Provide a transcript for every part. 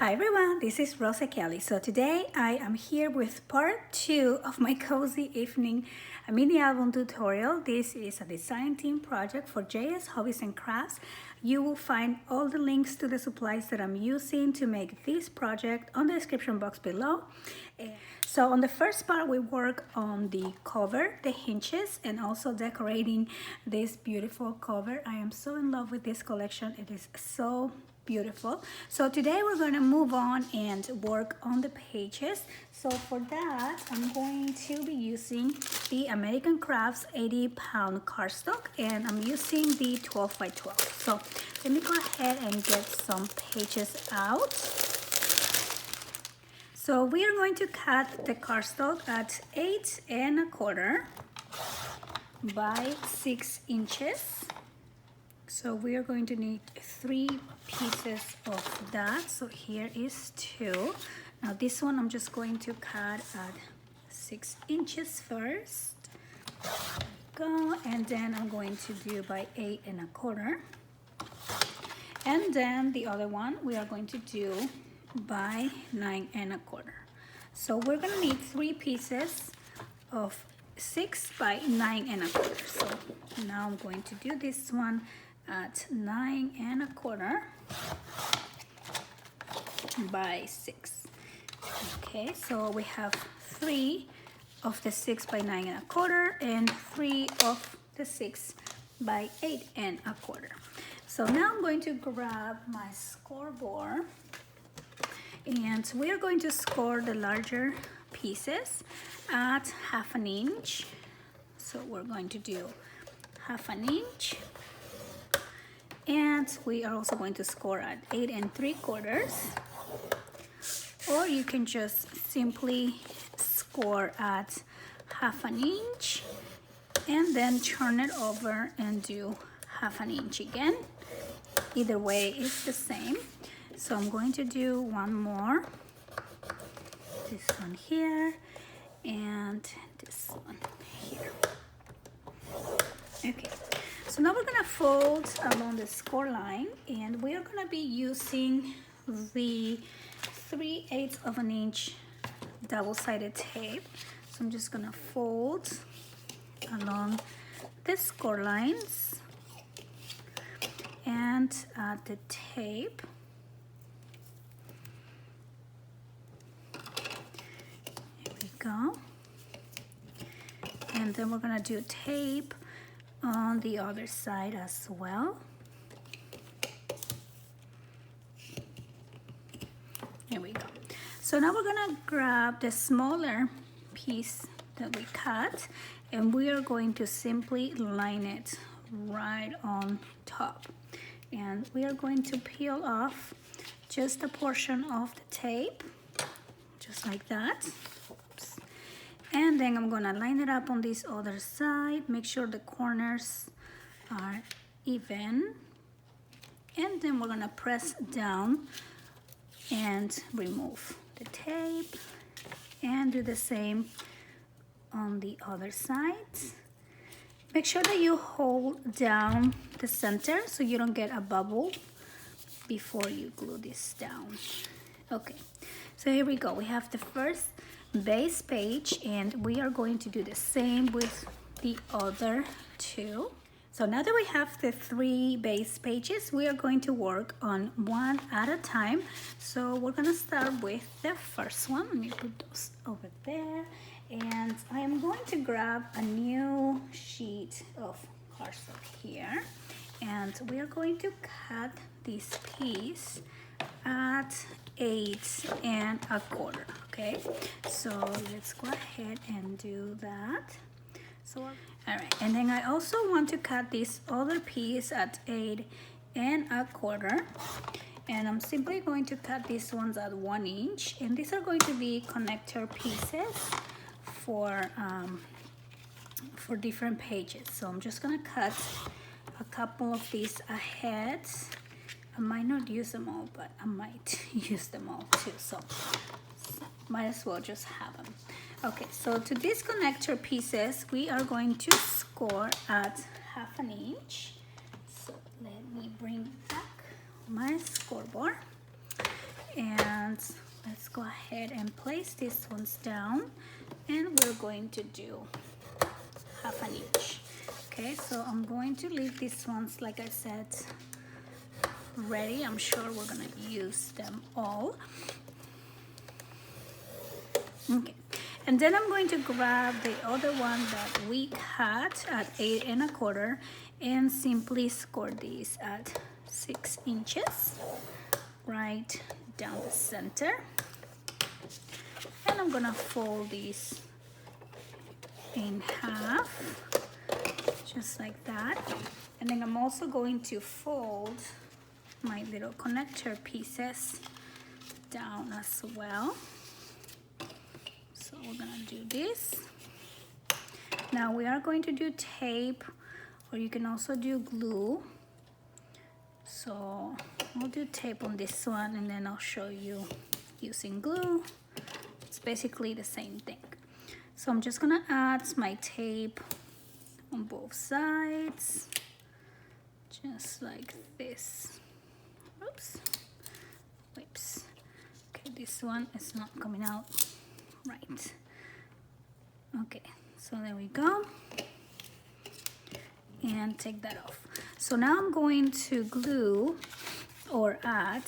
Hi everyone, this is Rosa Kelly. So today I am here with part 2 of my cozy evening mini album tutorial. This is a design team project for JS Hobbies and Crafts. You will find all the links to the supplies that I'm using to make this project on the description box below. So on the first part we work on the cover, the hinges, and also decorating this beautiful cover. I am so in love with this collection. It is so beautiful. So today we're going to move on and work on the pages. So for that I'm going to be using the American Crafts 80-pound cardstock, and I'm using the 12 by 12. So let me go ahead and get some pages out. So we are going to cut the cardstock at 8 1/4 by 6 inches. So we are going to need 3 pieces of that. So here is 2. Now this one I'm just going to cut at 6 inches first. Go, and then I'm going to do by 8 1/4. And then the other one we are going to do by 9 1/4. So we're gonna need 3 pieces of 6 by 9 1/4. So now I'm going to do this one at 9 1/4 by 6. Okay, so we have 3 of the 6 by 9 1/4 and 3 of the 6 by 8 1/4. So now I'm going to grab my scoreboard, and we are going to score the larger pieces at 1/2 inch. So we're going to do 1/2 inch. And we are also going to score at 8 3/4, or you can just simply score at 1/2 inch and then turn it over and do 1/2 inch again. Either way it's the same. So I'm going to do one more, this one here and this one here. Okay. So now we're gonna fold along the score line, and we are gonna be using the 3/8 of an inch double-sided tape. So I'm just gonna fold along the score lines and add the tape. Here we go. And then we're gonna do tape on the other side as well. Here we go. So now we're gonna grab the smaller piece that we cut, and we are going to simply line it right on top. And we are going to peel off just a portion of the tape, just like that. And then I'm gonna line it up on this other side, make sure the corners are even, and then we're gonna press down and remove the tape, and do the same on the other side. Make sure that you hold down the center so you don't get a bubble before you glue this down. Okay, so here we go. We have the first base page, and we are going to do the same with the other 2. So now that we have the 3 base pages, we are going to work on one at a time. So we're gonna start with the first one. Let me put those over there, and I am going to grab a new sheet of cardstock here, and we are going to cut this piece at 8 1/4. Okay, so let's go ahead and do that. So all right, and then I also want to cut this other piece at 8 1/4, and I'm simply going to cut these ones at 1 inch, and these are going to be connector pieces for different pages. So I'm just gonna cut a couple of these ahead. I might not use them all, but I might use them all too, so might as well just have them. Okay, so to these connector pieces, we are going to score at 1/2 inch. So let me bring back my scoreboard. And let's go ahead and place these ones down, and we're going to do half an inch. Okay, so I'm going to leave these ones, like I said, ready. I'm sure we're gonna use them all. Okay, and then I'm going to grab the other one that we cut at 8 1/4 and simply score these at 6 inches right down the center. And I'm gonna fold these in half, just like that. And then I'm also going to fold my little connector pieces down as well. So we're gonna do this. Now we are going to do tape, or you can also do glue. So I'll do tape on this one, and then I'll show you using glue. It's basically the same thing. So I'm just gonna add my tape on both sides, just like this. Oops, whoops. Okay, this one is not coming out right. Okay, so there we go. And take that off. So now I'm going to glue or add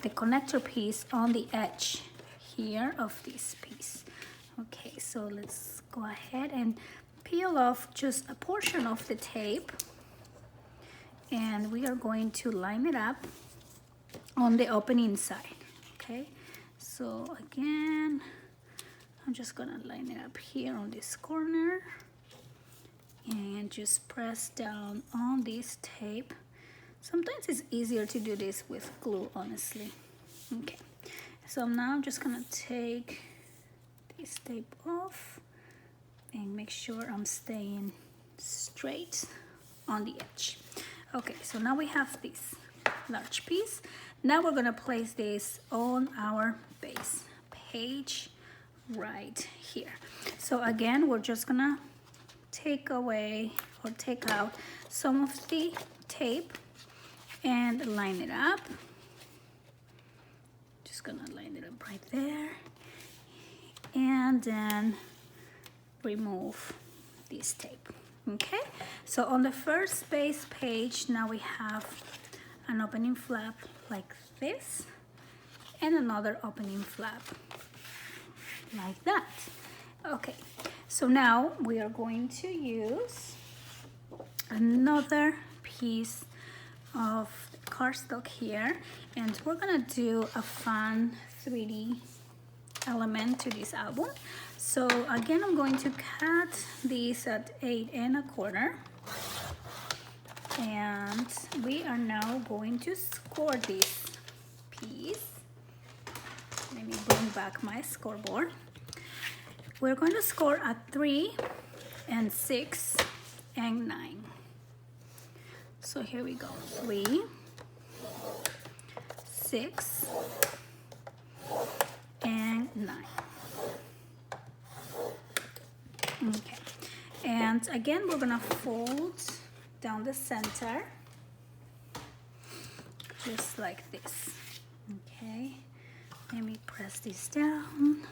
the connector piece on the edge here of this piece. Okay, so let's go ahead and peel off just a portion of the tape, and we are going to line it up on the opening side. Okay, so again, I'm just gonna line it up here on this corner and just press down on this tape. Sometimes it's easier to do this with glue, honestly. Okay, so now I'm just gonna take this tape off and make sure I'm staying straight on the edge. Okay, so now we have this large piece. Now we're gonna place this on our base page right here. So again, we're just gonna take away or take out some of the tape and line it up. Just gonna line it up right there, and then remove this tape. Okay, so on the first base page, now we have an opening flap like this and another opening flap like that. Okay, so now we are going to use another piece of cardstock here, and we're gonna do a fun 3D element to this album. So again, I'm going to cut these at 8 1/4, and we are now going to score this piece. Let me bring back my scoreboard. We're going to score at 3 and 6 and 9. So here we go, 3, 6, and 9. Okay, and again, we're gonna fold down the center, just like this. Okay, let me press this down,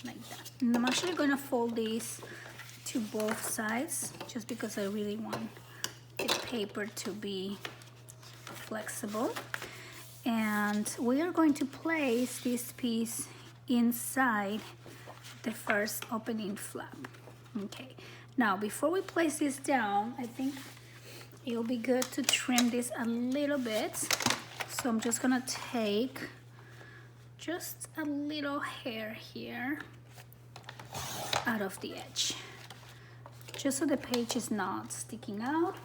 like that. And I'm actually gonna fold these to both sides, just because I really want the paper to be flexible. And we are going to place this piece inside the first opening flap. Okay, now before we place this down, I think it'll be good to trim this a little bit. So I'm just gonna take just a little hair here out of the edge, just so the page is not sticking out.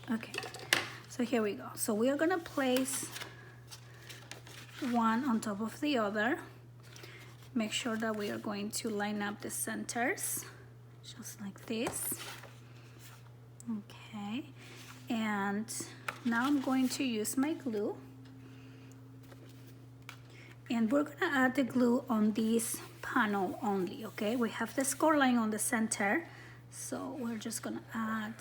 Okay, so here we go. So we are gonna place one on top of the other. Make sure that we are going to line up the centers, just like this. Okay, and now I'm going to use my glue, and we're gonna add the glue on this panel only. Okay, we have the score line on the center, so we're just gonna add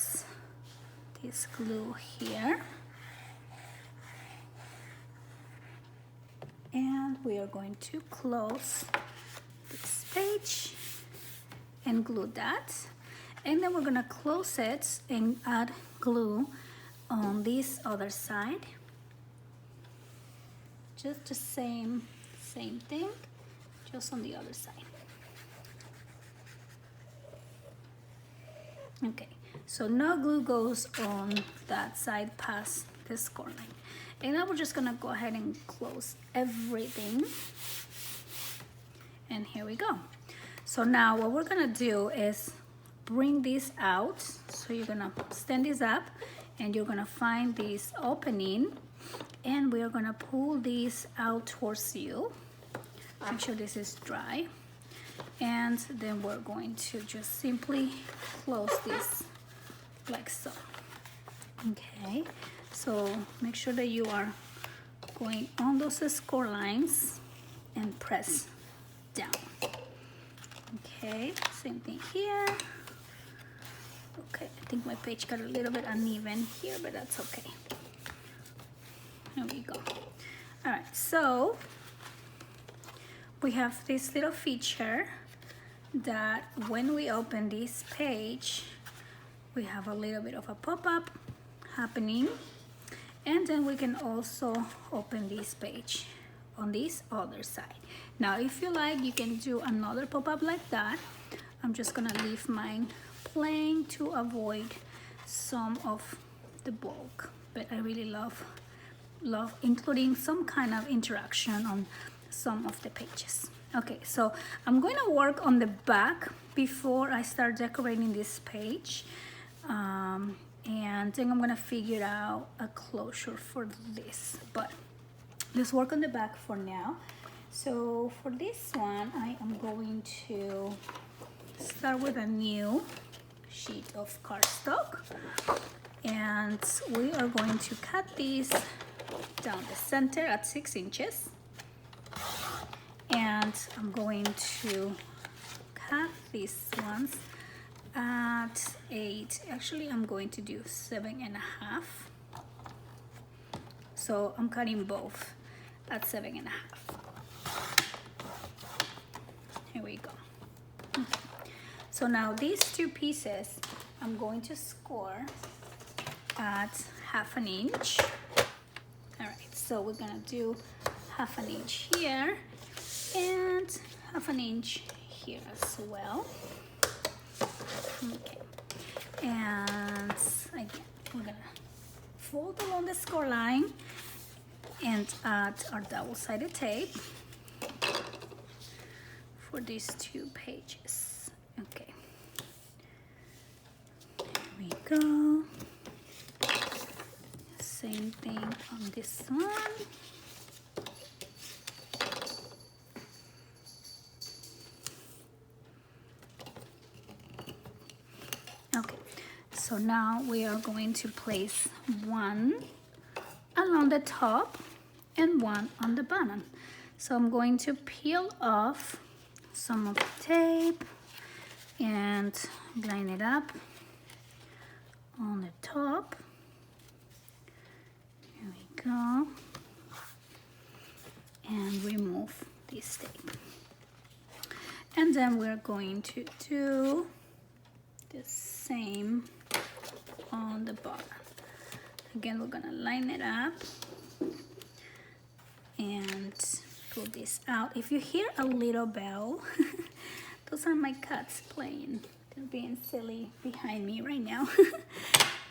this glue here. And we are going to close this page and glue that. And then we're gonna close it and add glue on this other side. Just the same thing, just on the other side. Okay, so no glue goes on that side past the score line. And now we're just gonna go ahead and close everything. And here we go. So now what we're gonna do is bring this out. So you're gonna stand this up and you're gonna find this opening and we are gonna pull this out towards you. Make sure this is dry. And then we're going to just simply close this like so. Okay, so make sure that you are going on those score lines and press down. Okay, same thing here. Okay, I think my page got a little bit uneven here, but that's okay. There we go. All right, so we have this little feature that when we open this page, we have a little bit of a pop-up happening. And then we can also open this page on this other side. Now, if you like, you can do another pop-up like that. I'm just gonna leave mine plain to avoid some of the bulk, but I really love including some kind of interaction on some of the pages. Okay, so I'm going to work on the back before I start decorating this page, and then I'm gonna figure out a closure for this, but let's work on the back for now. So for this one, I am going to start with a new sheet of cardstock, and we are going to cut these down the center at 6 inches, and I'm going to cut these ones at 8. Actually, I'm going to do 7.5. So I'm cutting both at 7.5. Here we go. Okay. So now these two pieces, I'm going to score at 1/2 inch. All right, so we're gonna do 1/2 inch here and 1/2 inch here as well. Okay, and again, we're gonna fold along the score line and add our double-sided tape for these two pages. Okay, there we go. Same thing on this one. Okay, so now we are going to place one along the top and one on the bottom. So I'm going to peel off some of the tape and line it up on the top. Here we go. And remove this tape. And then we're going to do the same on the bottom. Again, we're gonna line it up and pull this out. If you hear a little bell, those are my cats playing. They're being silly behind me right now.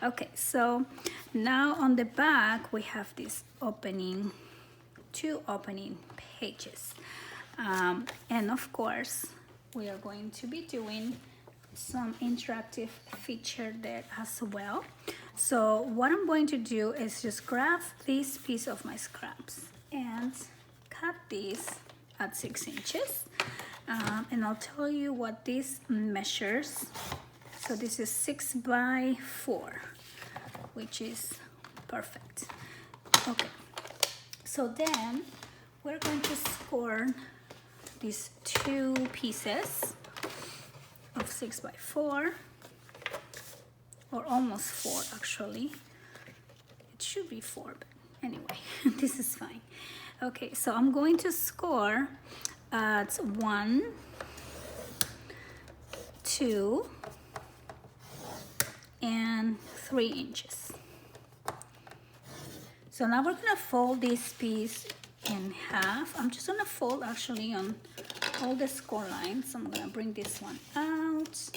Okay, so now on the back we have this opening, two opening pages. And of course, we are going to be doing some interactive feature there as well. So what I'm going to do is just grab this piece of my scraps and cut these at 6 inches. And I'll tell you what this measures. So this is 6 by 4, which is perfect. Okay, so then we're going to score these two pieces of 6 by 4, or almost 4 actually. It should be 4, but anyway, this is fine. Okay, so I'm going to score at 1, 2, and 3 inches. So now we're gonna fold this piece in half. I'm just gonna fold actually on all the score lines. So I'm gonna bring this one out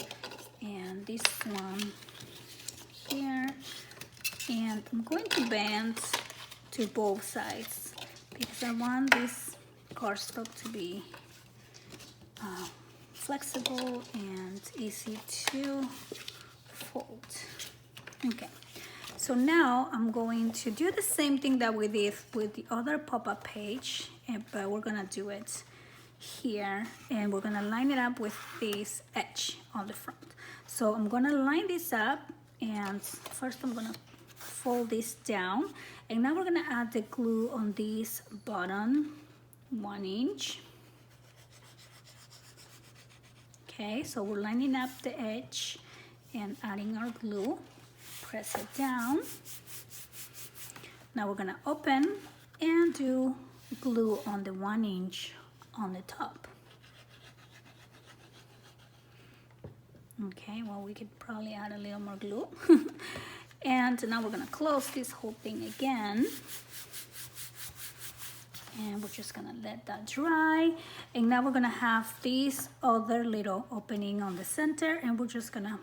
and this one here, and I'm going to bend to both sides because I want this cardstock to be flexible and easy to fold. Okay, so now I'm going to do the same thing that we did with the other pop-up page, but we're gonna do it here, and we're gonna line it up with this edge on the front. So I'm gonna line this up, and first I'm gonna fold this down, and now we're gonna add the glue on this bottom 1 inch. Okay, so we're lining up the edge and adding our glue. Press it down. Now we're gonna open and do glue on the 1 inch on the top. Okay, well, we could probably add a little more glue. And now we're gonna close this whole thing again. And we're just gonna let that dry. And now we're gonna have this other little opening on the center, and we're just gonna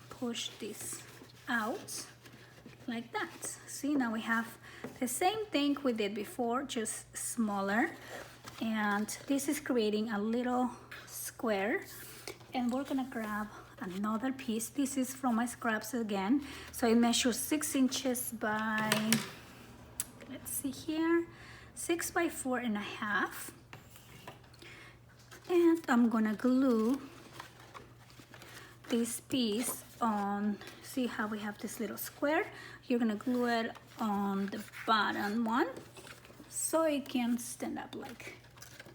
push this out like that. See, now we have the same thing we did before, just smaller. And this is creating a little square. And we're gonna grab another piece. This is from my scraps again. So it measures 6 inches by, let's see here, 6 by 4.5. And I'm gonna glue this piece on, see how we have this little square? You're gonna glue it on the bottom one so it can stand up like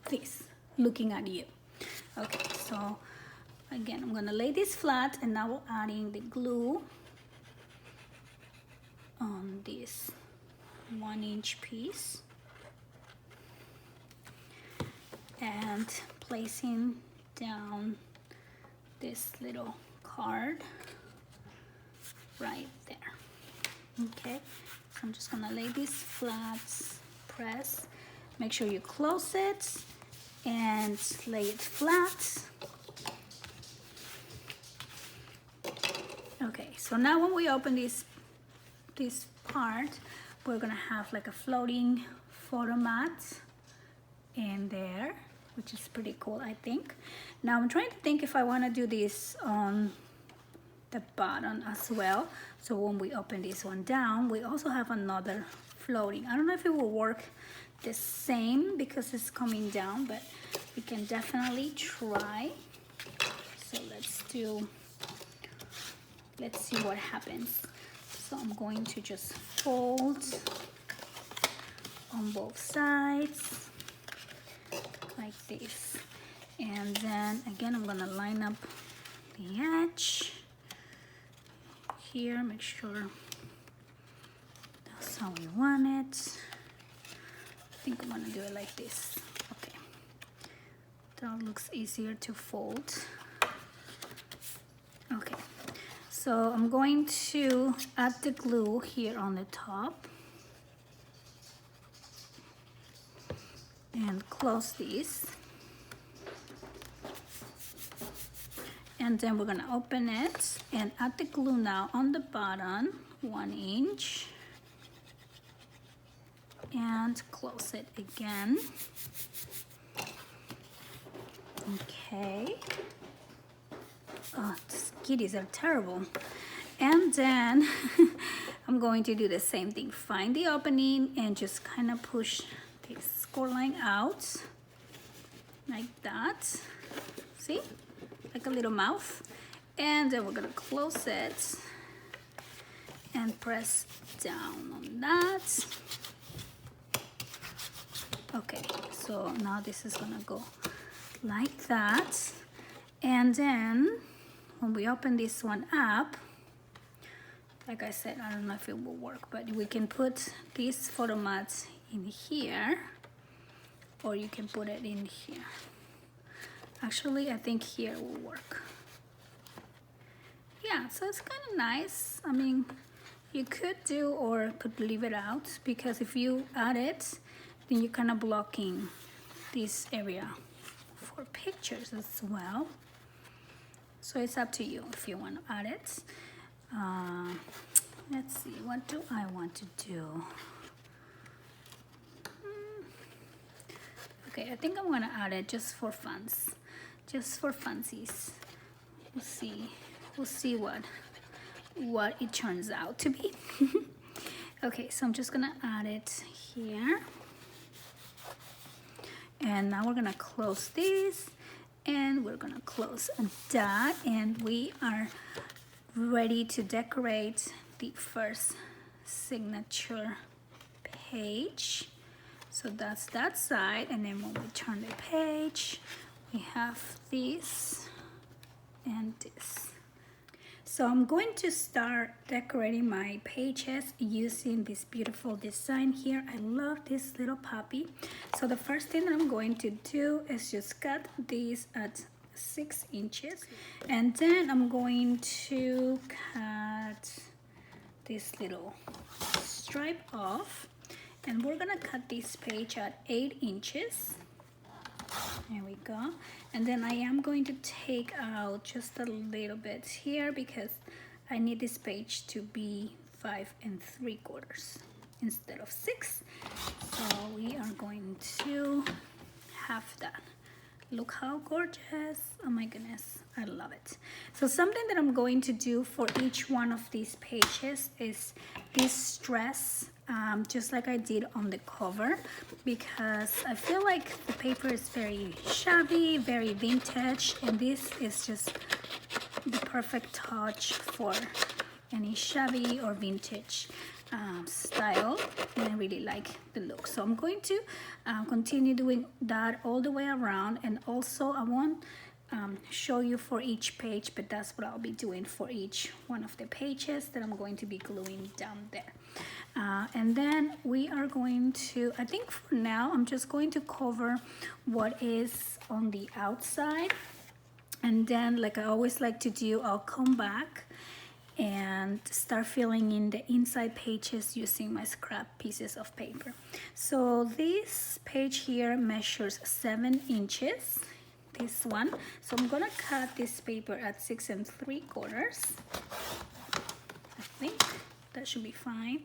this, looking at you. Okay, so again, I'm gonna lay this flat, and now we're adding the glue on this 1 inch piece and placing down this little card right there. Okay, so I'm just gonna lay these flat, press, make sure you close it and lay it flat. Okay, so now when we open this part, we're gonna have like a floating photo mat in there, which is pretty cool, I think. Now I'm trying to think if I want to do this on the bottom as well. So when we open this one down, we also have another floating. I don't know if it will work the same because it's coming down, but we can definitely try. So let's see what happens. So I'm going to just fold on both sides like this, and then again I'm gonna line up the edge here, make sure that's how we want it. I think I'm gonna do it like this. Okay, that looks easier to fold. Okay, so I'm going to add the glue here on the top and close these, and then we're gonna open it and add the glue now on the bottom 1 inch and close it again. Okay. Oh, these kitties are terrible. And then I'm going to do the same thing. Find the opening and just kind of push this score line out like that. See? Like a little mouth. And then we're gonna close it and press down on that. Okay, so now this is gonna go like that. And then when we open this one up, like I said, I don't know if it will work, but we can put these photo mats in here or you can put it in here. Actually, I think here will work. Yeah, so it's kind of nice. I mean, you could do or could leave it out, because if you add it, then you're kind of blocking this area for pictures as well. So it's up to you if you want to add it. Let's see, what do I want to do? Okay, I think I'm gonna add it just for funs, just for funsies. We'll see what it turns out to be. Okay, so I'm just gonna add it here, and now we're gonna close this, and we're gonna close that, and we are ready to decorate the first signature page. So that's that side, and then when we turn the page, we have this and this. So I'm going to start decorating my pages using this beautiful design here. I love this little puppy. So the first thing that I'm going to do is just cut these at 6 inches, and then I'm going to cut this little stripe off, and we're gonna cut this page at 8 inches. There we go. And then I am going to take out just a little bit here, because I need this page to be 5 3/4 instead of 6. So we are going to have that. Look how gorgeous. Oh my goodness, I love it. So something that I'm going to do for each one of these pages is this stress, just like I did on the cover, because I feel like the paper is very shabby, very vintage, and this is just the perfect touch for any shabby or vintage style, and I really like the look. So I'm going to continue doing that all the way around, and also I won't show you for each page, but that's what I'll be doing for each one of the pages that I'm going to be gluing down there. And then we are going to, I think for now, I'm just going to cover what is on the outside, and then, like I always like to do, I'll come back and start filling in the inside pages using my scrap pieces of paper. So this page here measures 7 inches, this one. So I'm gonna cut this paper at 6 3/4. I think that should be fine.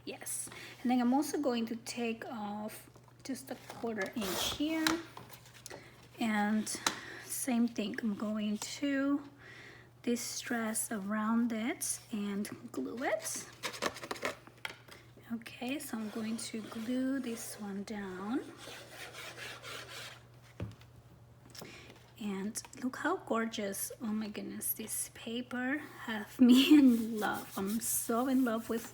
Yes. And then I'm also going to take off just a 1/4 inch here, and same thing, I'm going to this stress around it and glue it. Okay, so I'm going to glue this one down, and look how gorgeous. Oh my goodness, this paper have me in love. I'm so in love with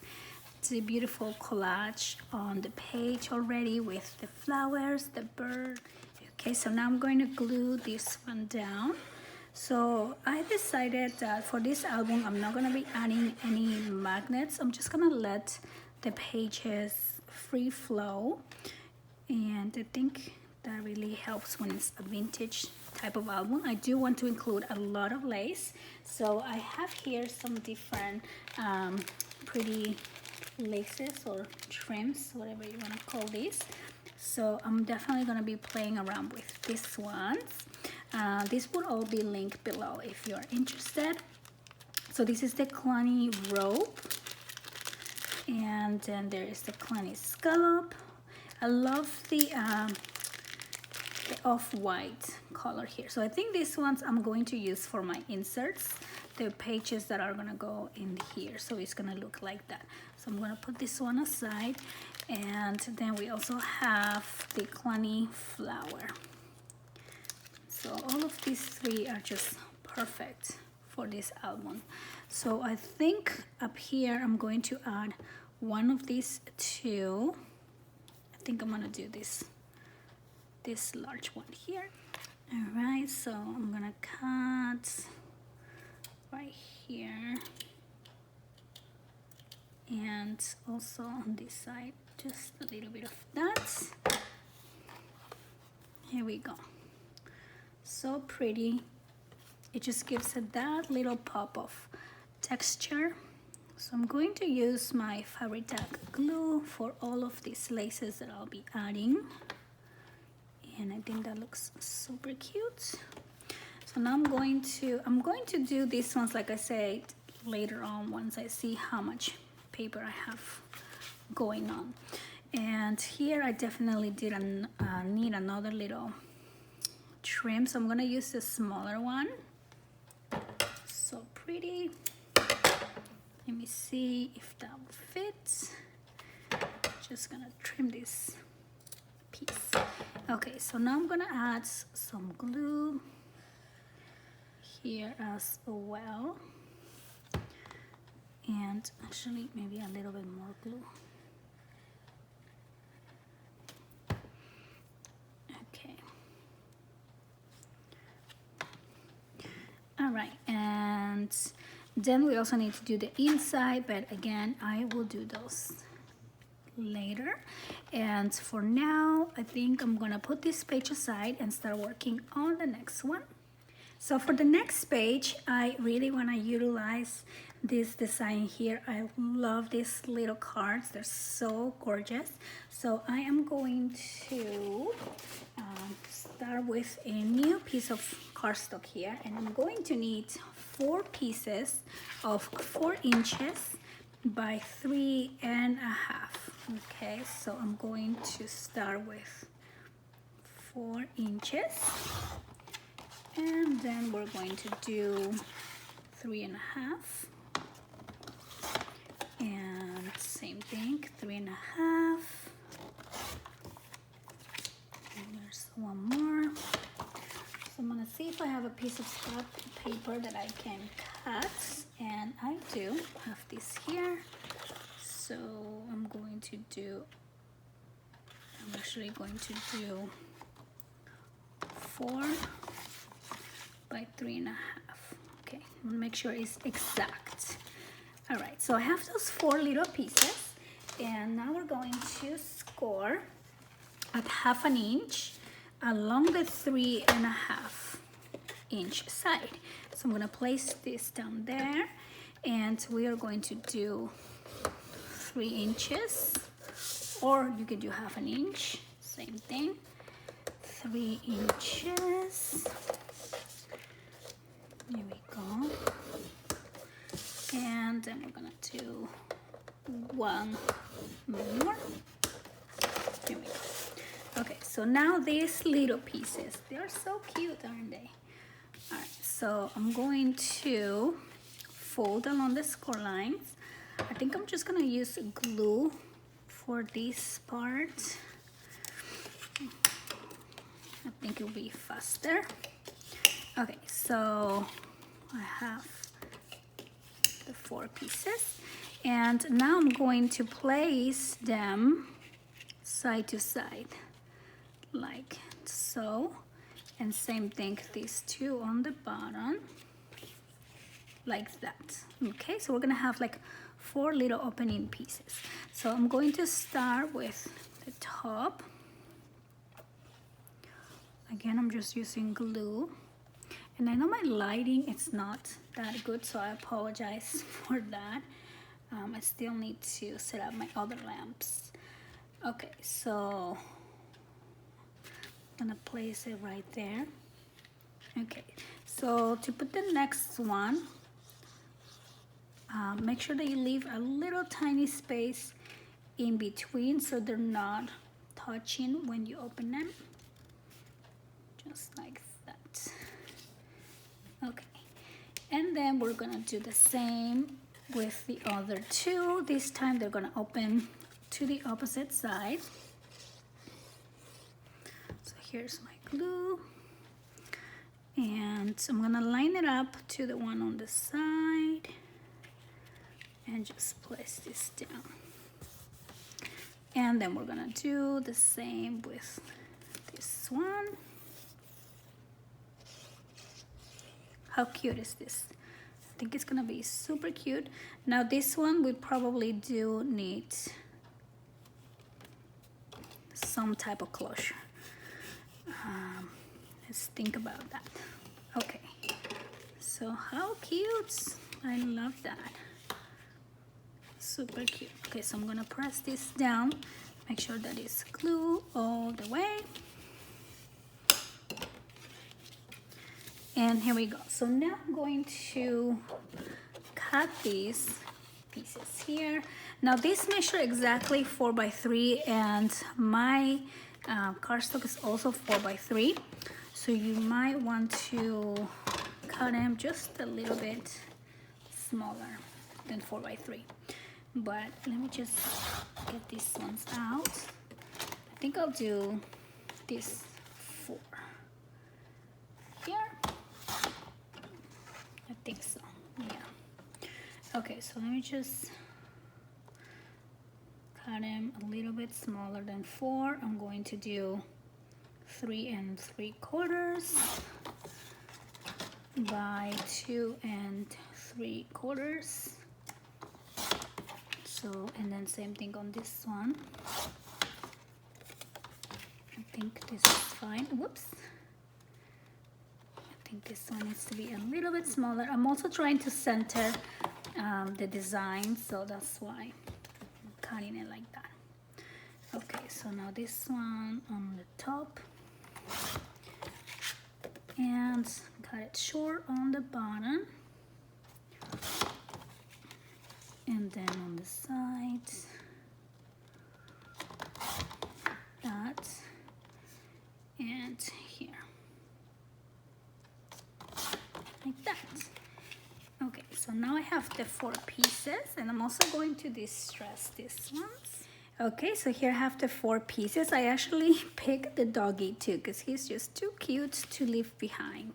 the beautiful collage on the page already, with the flowers, the bird. Okay, so now I'm going to glue this one down. So I decided that for this album, I'm not gonna be adding any magnets. I'm just gonna let the pages free flow, and I think that really helps when it's a vintage type of album. I do want to include a lot of lace, so I have here some different pretty laces or trims, whatever you want to call these. So I'm definitely going to be playing around with these ones. This will all be linked below if you're interested. So this is the Clonny rope, and then there is the Clonny scallop. I love the off-white color here. So I think these ones I'm going to use for my inserts, the pages that are gonna go in here. So it's gonna look like that. So I'm gonna put this one aside, and then we also have the Clonny flower. So all of these three are just perfect for this album. So I think up here I'm going to add one of these two. I think I'm gonna do this large one here. All right, so I'm gonna cut right here, and also on this side just a little bit of that. Here we go. So pretty. It just gives it that little pop of texture. So I'm going to use my Fabri-Tac glue for all of these laces that I'll be adding. And I think that looks super cute. So now I'm going to do these ones, like I said, later on once I see how much paper I have going on. And here I definitely need another little trim, so I'm gonna use the smaller one. So pretty. Let me see if that will fit. Just gonna trim this piece. Okay, so now I'm gonna add some glue here as well, and actually maybe a little bit more glue. Okay. All right, and then we also need to do the inside, but again, I will do those later. And for now, I think I'm gonna put this page aside and start working on the next one. So for the next page, I really wanna utilize this design here. I love these little cards, they're so gorgeous. So I am going to start with a new piece of cardstock here, and I'm going to need 4 pieces of 4 inches by 3.5. Okay, so I'm going to start with 4 inches, and then we're going to do 3.5, and same thing, 3.5. And there's one more. So I'm gonna see if I have a piece of scrap paper that I can cut, and I do have this here. So I'm actually going to do 4 by 3.5. Okay, I'm gonna make sure it's exact. All right, so I have those 4 little pieces, and now we're going to score at 1/2 inch along the 3.5 inch side. So I'm gonna place this down there, and we are going to do 3 inches, or you can do 1/2 inch, same thing. 3 inches. Here we go. And then we're gonna do 1 more. Here we go. Okay, so now these little pieces, they're so cute, aren't they? All right, so I'm going to fold along the score lines. I think I'm just gonna use glue for this part. I think it'll be faster. Okay, so I have the 4 pieces, and now I'm going to place them side to side like so, and same thing, these 2 on the bottom like that. Okay, so we're gonna have like 4 little opening pieces. So I'm going to start with the top. Again, I'm just using glue, and I know my lighting is not that good, so I apologize for that. I still need to set up my other lamps. Okay, so I'm gonna place it right there. Okay, so to put the next one, make sure that you leave a little tiny space in between so they're not touching when you open them. Just like that. Okay, and then we're gonna do the same with the other 2. This time they're gonna open to the opposite side. So here's my glue, and I'm gonna line it up to the one on the side and just place this down. And then we're gonna do the same with this one. How cute is this? I think it's gonna be super cute. Now this one we probably do need some type of closure. Let's think about that. Okay, so how cute. I love that. Super cute. Okay, so I'm gonna press this down, make sure that it's glued all the way. And here we go. So now I'm going to cut these pieces here. Now this measure exactly 4 by 3, and my cardstock is also 4 by 3. So you might want to cut them just a little bit smaller than 4 by 3. But let me just get these ones out. I think I'll do this 4 here. I think so, yeah. Okay, so let me just cut them a little bit smaller than 4. I'm going to do 3 3/4 by 2 3/4. So, and then same thing on this one. I think this is fine. Whoops. I think this one needs to be a little bit smaller. I'm also trying to center the design, so that's why I'm cutting it like that. Okay, so now this one on the top, and cut it short on the bottom, and then on the sides, that, and here, like that. Okay, so now I have the 4 pieces, and I'm also going to distress these ones. Okay, so here I have the 4 pieces. I actually picked the doggy too, because he's just too cute to leave behind.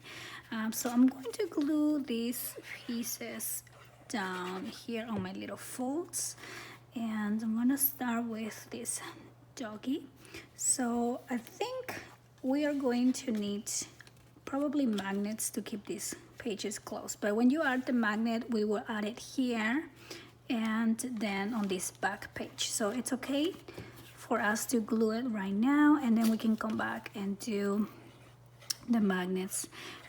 So I'm going to glue these pieces down here on my little folds, and I'm going to start with this doggy. So I think we are going to need probably magnets to keep these pages closed, but when you add the magnet, we will add it here and then on this back page. So it's okay for us to glue it right now, and then we can come back and do the magnets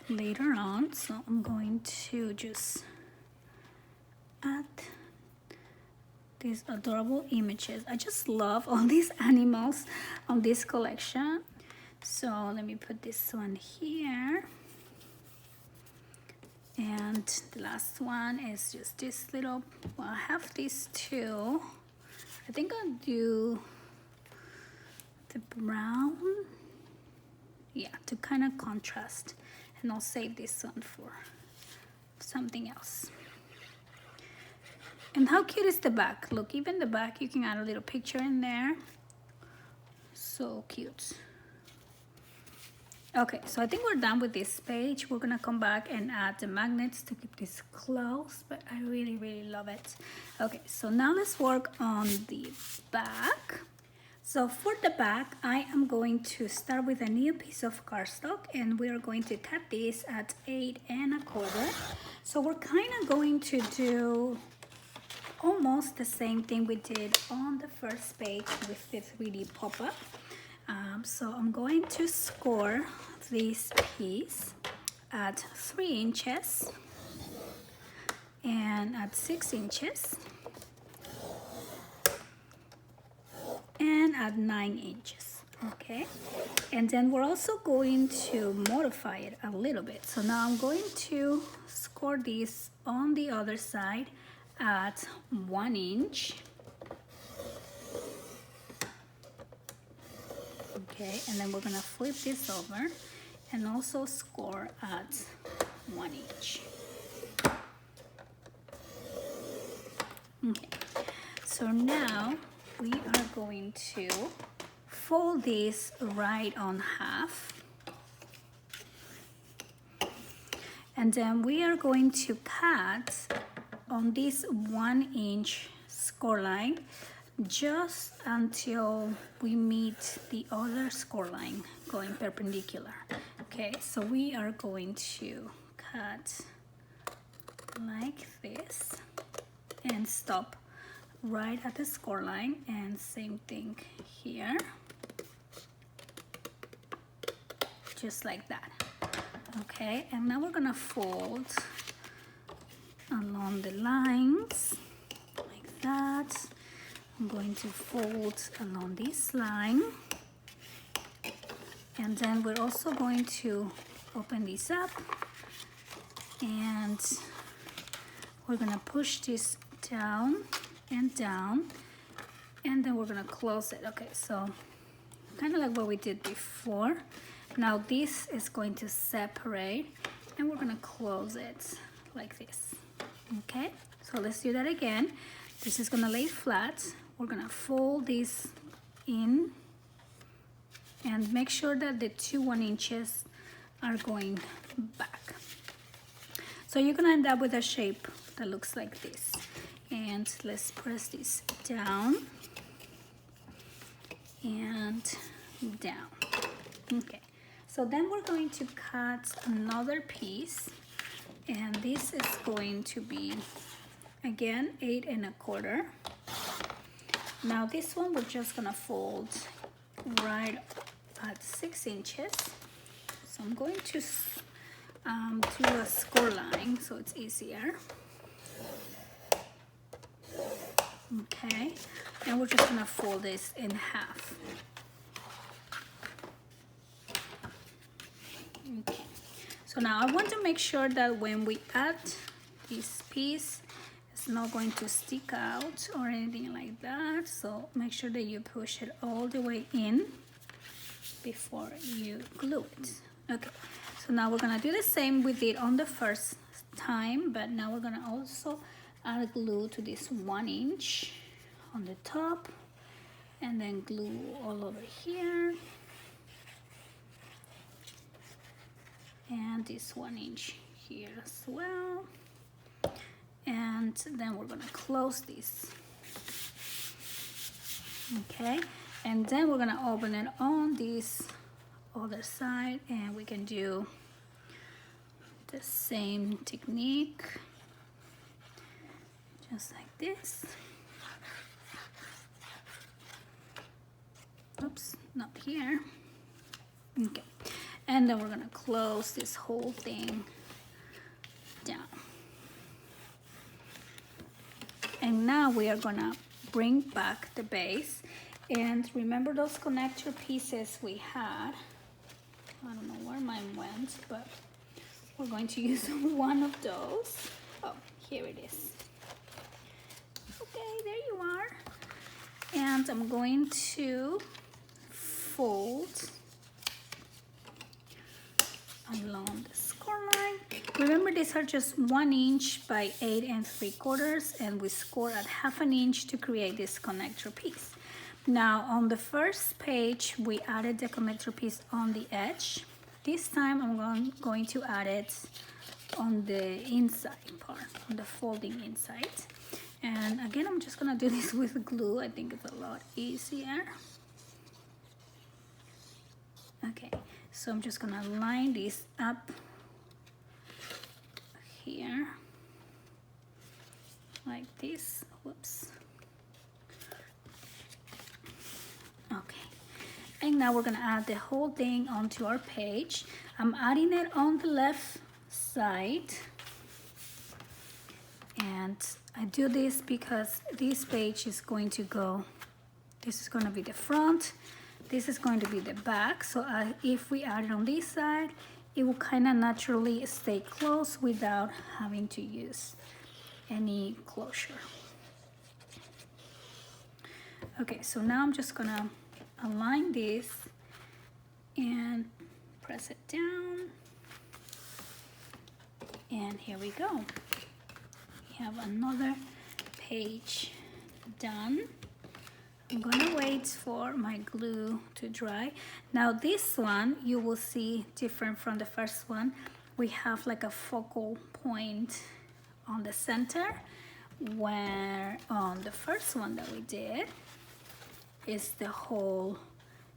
later on. So I'm going to just add these adorable images. I just love all these animals on this collection. So let me put this one here. And the last one is just this little, well, I have these 2. I think I'll do the brown, yeah, to kind of contrast, and I'll save this one for something else. And how cute is the back? Look, even the back, you can add a little picture in there. So cute. Okay, so I think we're done with this page. We're gonna come back and add the magnets to keep this closed, but I really, really love it. Okay, so now let's work on the back. So for the back, I am going to start with a new piece of cardstock, and we are going to cut this at 8 1/4. So we're kind of going to do almost the same thing we did on the first page with the 3D pop-up. So I'm going to score this piece at 3 inches and at 6 inches and at 9 inches. Okay, and then we're also going to modify it a little bit. So now I'm going to score this on the other side at 1 inch. Okay, and then we're gonna flip this over and also score at 1 inch. Okay, so now we are going to fold this right on half, and then we are going to cut on this 1 inch score line just until we meet the other score line going perpendicular. Okay, so we are going to cut like this and stop right at the score line, and same thing here. just like that. Okay, and now we're gonna fold along the lines like that. I'm going to fold along this line, and then we're also going to open this up, and we're gonna push this down and down, and then we're gonna close it. Okay, so kind of like what we did before. Now this is going to separate, and we're gonna close it like this. Okay, so let's do that again. This is gonna lay flat. We're gonna fold this in and make sure that the 2 1-inches are going back. So you're gonna end up with a shape that looks like this. And let's press this down and down. Okay, so then we're going to cut another piece, and this is going to be again 8 1/4. Now this one we're just gonna fold right at 6 inches. So I'm going to do a score line so it's easier. Okay, and we're just gonna fold this in half. Okay, so now I want to make sure that when we add this piece, it's not going to stick out or anything like that. So make sure that you push it all the way in before you glue it. Okay, so now we're gonna do the same we did on the first time, but now we're gonna also add glue to this 1 inch on the top, and then glue all over here, and this 1 inch here as well. And then we're gonna close this. Okay, and then we're gonna open it on this other side, and we can do the same technique, just like this. Oops, not here. Okay, and then we're gonna close this whole thing down. And now we are gonna bring back the base, and remember those connector pieces we had. I don't know where mine went, but we're going to use one of those. Oh, here it is. Okay, there you are. And I'm going to fold along the score line. Remember, these are just 1 inch by 8 3/4, and we score at 1/2 inch to create this connector piece. Now on the first page, we added the connector piece on the edge. This time I'm going to add it on the inside part, on the folding inside. And again, I'm just gonna do this with glue. I think it's a lot easier. Okay, so I'm just gonna line this up here like this. Whoops. Okay, and now we're gonna add the whole thing onto our page. I'm adding it on the left side, and I do this because this page is going to go, this is going to be the front, this is going to be the back. So if we add it on this side, it will kind of naturally stay closed without having to use any closure. Okay, so now I'm just gonna align this and press it down, and here we go. We have another page done. I'm gonna wait for my glue to dry. Now this one, you will see different from the first one. We have like a focal point on the center, where on the first one that we did is the whole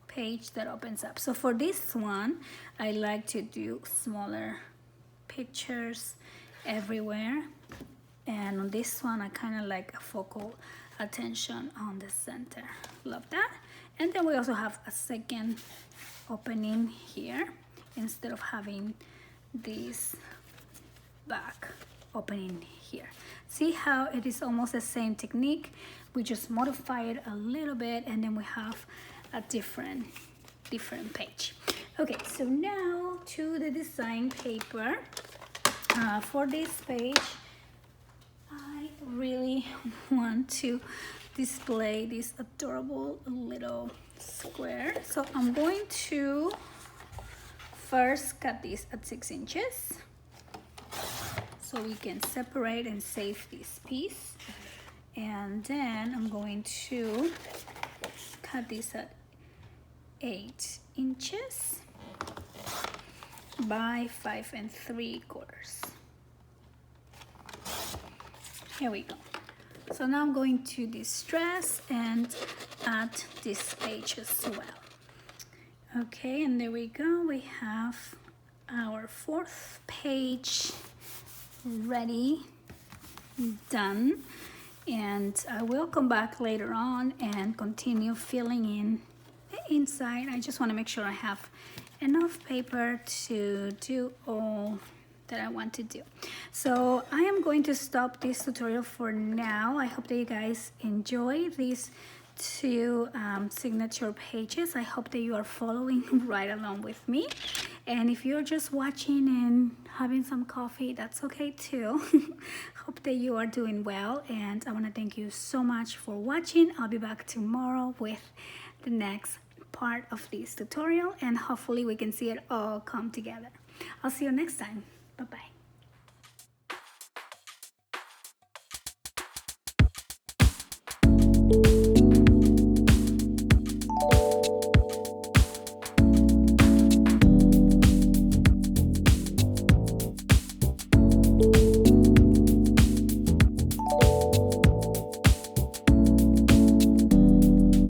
page that opens up. So for this one, I like to do smaller pictures everywhere, and on this one I kind of like a focal attention on the center. Love that. And then we also have a second opening here, instead of having this back opening here. See how it is almost the same technique, we just modify it a little bit and then we have a different page. Okay, so now to the design paper. For this page, I really want to display this adorable little square. So I'm going to first cut this at 6 inches so we can separate and save this piece. And then I'm going to cut this at 8 inches by 5 3/4. Here we go. So now I'm going to distress and add this page as well. Okay, and there we go. We have our 4th page ready, done. And I will come back later on and continue filling in the inside. I just want to make sure I have enough paper to do all that I want to do. So I am going to stop this tutorial for now. I hope that you guys enjoy these 2 signature pages. I hope that you are following right along with me. And if you're just watching and having some coffee, that's okay too. Hope that you are doing well, and I want to thank you so much for watching. I'll be back tomorrow with the next part of this tutorial, and hopefully we can see it all come together. I'll see you next time. Bye-bye.